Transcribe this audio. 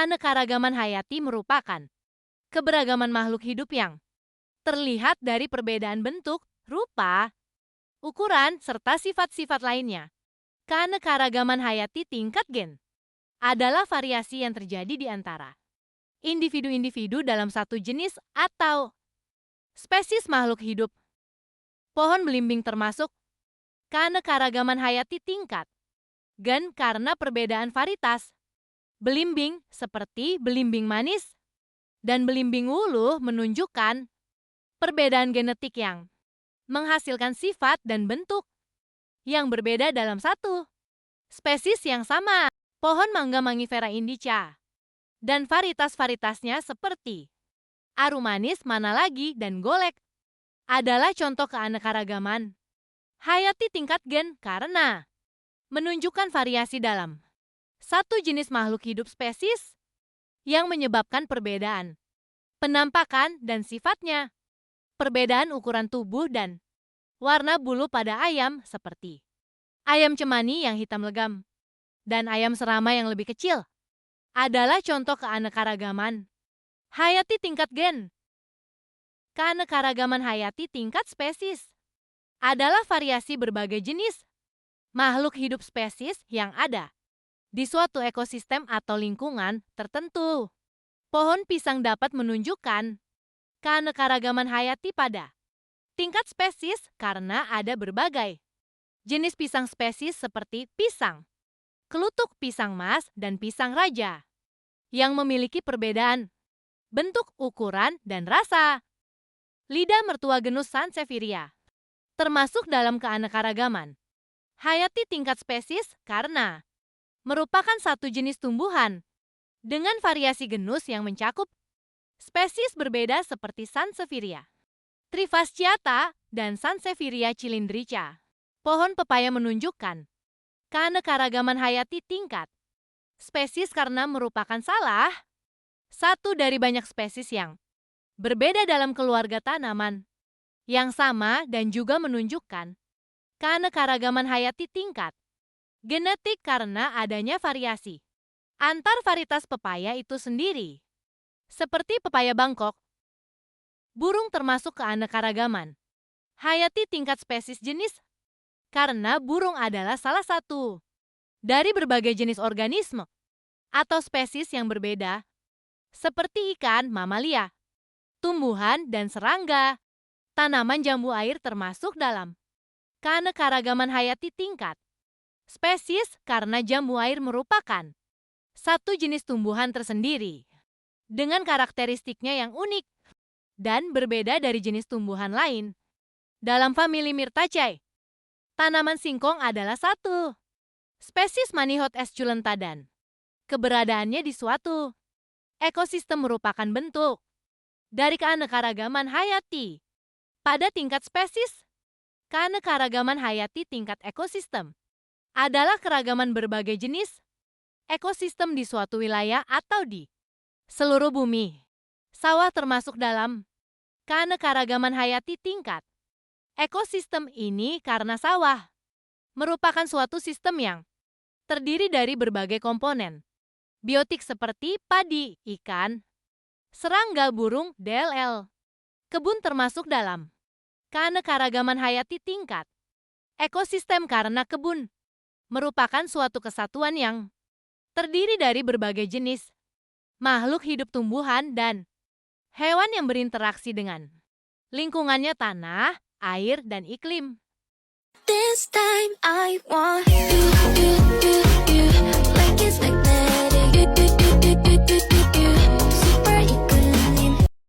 Keanekaragaman hayati merupakan keberagaman makhluk hidup yang terlihat dari perbedaan bentuk, rupa, ukuran, serta sifat-sifat lainnya. Keanekaragaman hayati tingkat gen adalah variasi yang terjadi di antara individu-individu dalam satu jenis atau spesies makhluk hidup. Pohon belimbing termasuk keanekaragaman hayati tingkat gen karena perbedaan varietas belimbing seperti belimbing manis dan belimbing wuluh menunjukkan perbedaan genetik yang menghasilkan sifat dan bentuk yang berbeda dalam satu spesies yang sama. Pohon mangga mangifera indica dan varietas-varietasnya seperti aru manis, mana lagi, dan golek adalah contoh keanekaragaman hayati tingkat gen karena menunjukkan variasi dalam satu jenis makhluk hidup spesies yang menyebabkan perbedaan penampakan dan sifatnya. Perbedaan ukuran tubuh dan warna bulu pada ayam seperti ayam cemani yang hitam legam dan ayam serama yang lebih kecil adalah contoh keanekaragaman hayati tingkat gen. Keanekaragaman hayati tingkat spesies adalah variasi berbagai jenis makhluk hidup spesies yang ada di suatu ekosistem atau lingkungan tertentu. Pohon pisang dapat menunjukkan keanekaragaman hayati pada tingkat spesies karena ada berbagai jenis pisang spesies seperti pisang kelutuk, pisang mas, dan pisang raja yang memiliki perbedaan bentuk, ukuran, dan rasa. Lidah mertua genus Sansevieria termasuk dalam keanekaragaman hayati tingkat spesies karena merupakan satu jenis tumbuhan dengan variasi genus yang mencakup spesies berbeda seperti Sansevieria trifasciata dan Sansevieria cylindrica. Pohon pepaya menunjukkan keanekaragaman hayati tingkat spesies karena merupakan salah satu dari banyak spesies yang berbeda dalam keluarga tanaman yang sama dan juga menunjukkan keanekaragaman hayati tingkat genetik karena adanya variasi antar varietas pepaya itu sendiri. Seperti pepaya Bangkok, burung termasuk keanekaragaman hayati tingkat spesies jenis karena burung adalah salah satu dari berbagai jenis organisme atau spesies yang berbeda seperti ikan, mamalia, tumbuhan, dan serangga. Tanaman jambu air termasuk dalam keanekaragaman hayati tingkat spesies karena jambu air merupakan satu jenis tumbuhan tersendiri dengan karakteristiknya yang unik dan berbeda dari jenis tumbuhan lain. Dalam famili Myrtaceae, tanaman singkong adalah satu spesies Manihot esculenta dan keberadaannya di suatu ekosistem merupakan bentuk dari keanekaragaman hayati pada tingkat spesies. Keanekaragaman hayati tingkat ekosistem adalah keragaman berbagai jenis ekosistem di suatu wilayah atau di seluruh bumi. Sawah termasuk dalam keanekaragaman hayati tingkat ekosistem ini karena sawah merupakan suatu sistem yang terdiri dari berbagai komponen biotik seperti padi, ikan, serangga, burung, dll. Kebun termasuk dalam keanekaragaman hayati tingkat ekosistem karena kebun merupakan suatu kesatuan yang terdiri dari berbagai jenis makhluk hidup tumbuhan dan hewan yang berinteraksi dengan lingkungannya tanah, air, dan iklim. This time